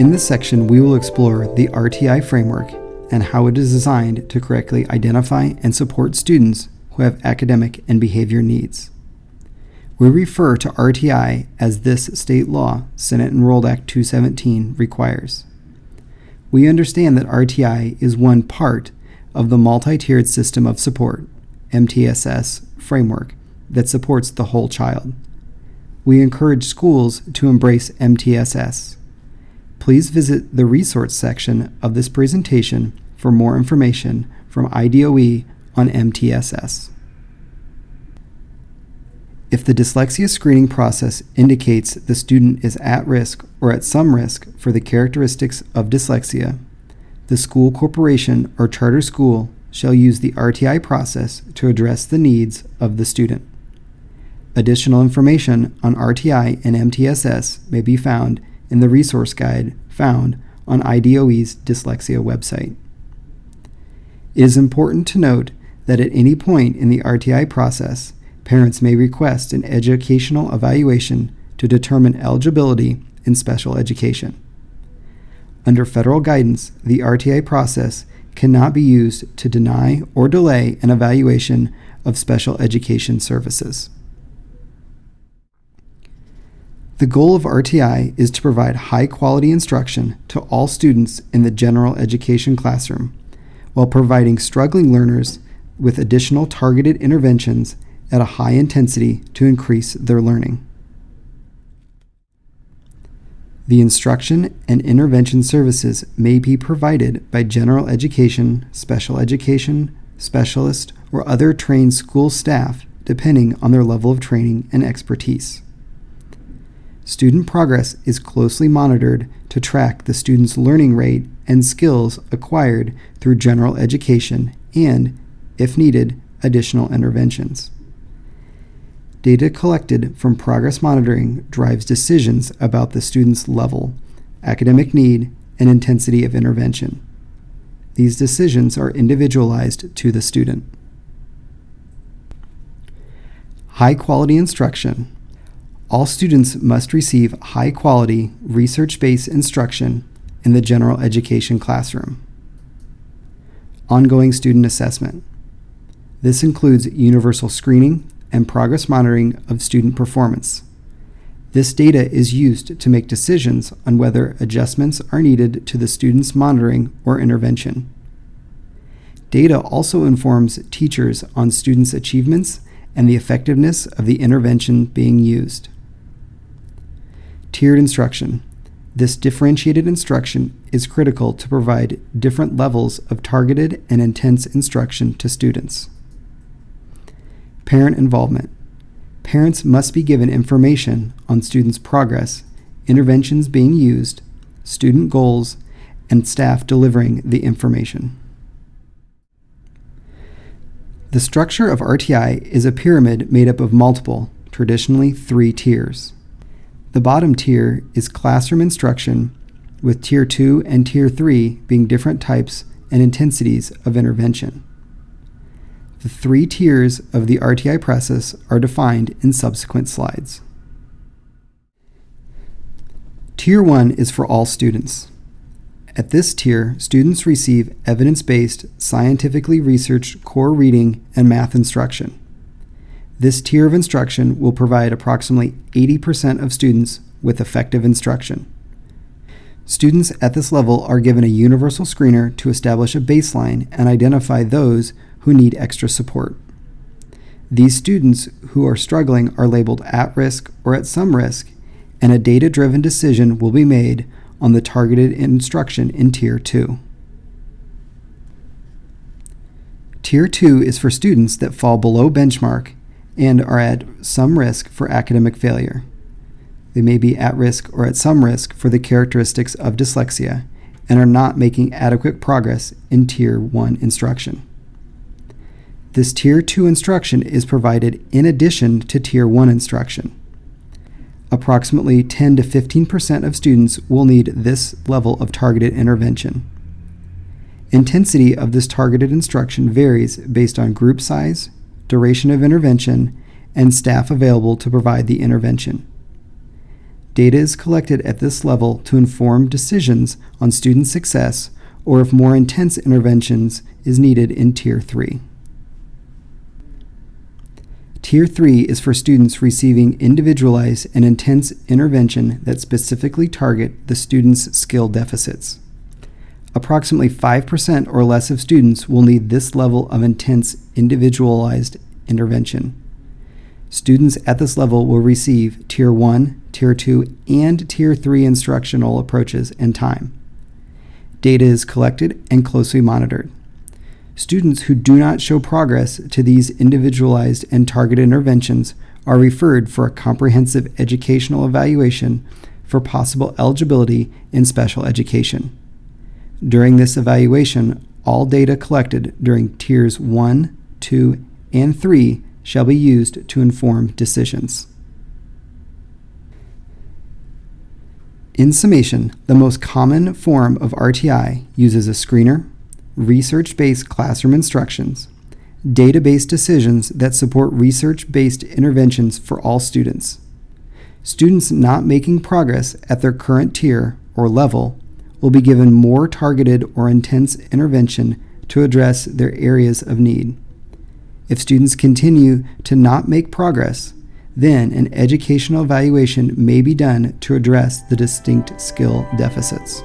In this section, we will explore the RTI framework and how it is designed to correctly identify and support students who have academic and behavior needs. We refer to RTI as this state law, Senate Enrolled Act 217, requires. We understand that RTI is one part of the multi-tiered system of support, MTSS, framework that supports the whole child. We encourage schools to embrace MTSS. Please visit the resource section of this presentation for more information from IDOE on MTSS. If the dyslexia screening process indicates the student is at risk or at some risk for the characteristics of dyslexia, the school corporation or charter school shall use the RTI process to address the needs of the student. Additional information on RTI and MTSS may be found in the resource guide found on IDOE's dyslexia website. It is important to note that at any point in the RTI process, parents may request an educational evaluation to determine eligibility in special education. Under federal guidance, the RTI process cannot be used to deny or delay an evaluation of special education services. The goal of RTI is to provide high-quality instruction to all students in the general education classroom, while providing struggling learners with additional targeted interventions at a high intensity to increase their learning. The instruction and intervention services may be provided by general education, special education, specialist, or other trained school staff depending on their level of training and expertise. Student progress is closely monitored to track the student's learning rate and skills acquired through general education and, if needed, additional interventions. Data collected from progress monitoring drives decisions about the student's level, academic need, and intensity of intervention. These decisions are individualized to the student. High-quality instruction. All students must receive high-quality, research-based instruction in the general education classroom. Ongoing student assessment. This includes universal screening and progress monitoring of student performance. This data is used to make decisions on whether adjustments are needed to the student's monitoring or intervention. Data also informs teachers on students' achievements and the effectiveness of the intervention being used. Tiered instruction. This differentiated instruction is critical to provide different levels of targeted and intense instruction to students. Parent involvement. Parents must be given information on students' progress, interventions being used, student goals, and staff delivering the information. The structure of RTI is a pyramid made up of multiple, traditionally 3 tiers. The bottom tier is classroom instruction, with Tier 2 and Tier 3 being different types and intensities of intervention. The 3 tiers of the RTI process are defined in subsequent slides. Tier 1 is for all students. At this tier, students receive evidence-based, scientifically researched core reading and math instruction. This tier of instruction will provide approximately 80% of students with effective instruction. Students at this level are given a universal screener to establish a baseline and identify those who need extra support. These students who are struggling are labeled at risk or at some risk, and a data-driven decision will be made on the targeted instruction in Tier 2. Tier 2 is for students that fall below benchmark and are at some risk for academic failure. They may be at risk or at some risk for the characteristics of dyslexia and are not making adequate progress in Tier 1 instruction. This Tier 2 instruction is provided in addition to Tier 1 instruction. Approximately 10 to 15% of students will need this level of targeted intervention. Intensity of this targeted instruction varies based on group size, duration of intervention, and staff available to provide the intervention. Data is collected at this level to inform decisions on student success or if more intense interventions is needed in Tier 3. Tier 3 is for students receiving individualized and intense intervention that specifically target the student's skill deficits. Approximately 5% or less of students will need this level of intense individualized intervention. Students at this level will receive Tier 1, Tier 2, and Tier 3 instructional approaches and time. Data is collected and closely monitored. Students who do not show progress to these individualized and targeted interventions are referred for a comprehensive educational evaluation for possible eligibility in special education. During this evaluation, all data collected during Tiers 1, 2, and 3 shall be used to inform decisions. In summation, the most common form of RTI uses a screener, research-based classroom instructions, data-based decisions that support research-based interventions for all students. Students not making progress at their current tier or level will be given more targeted or intense intervention to address their areas of need. If students continue to not make progress, then an educational evaluation may be done to address the distinct skill deficits.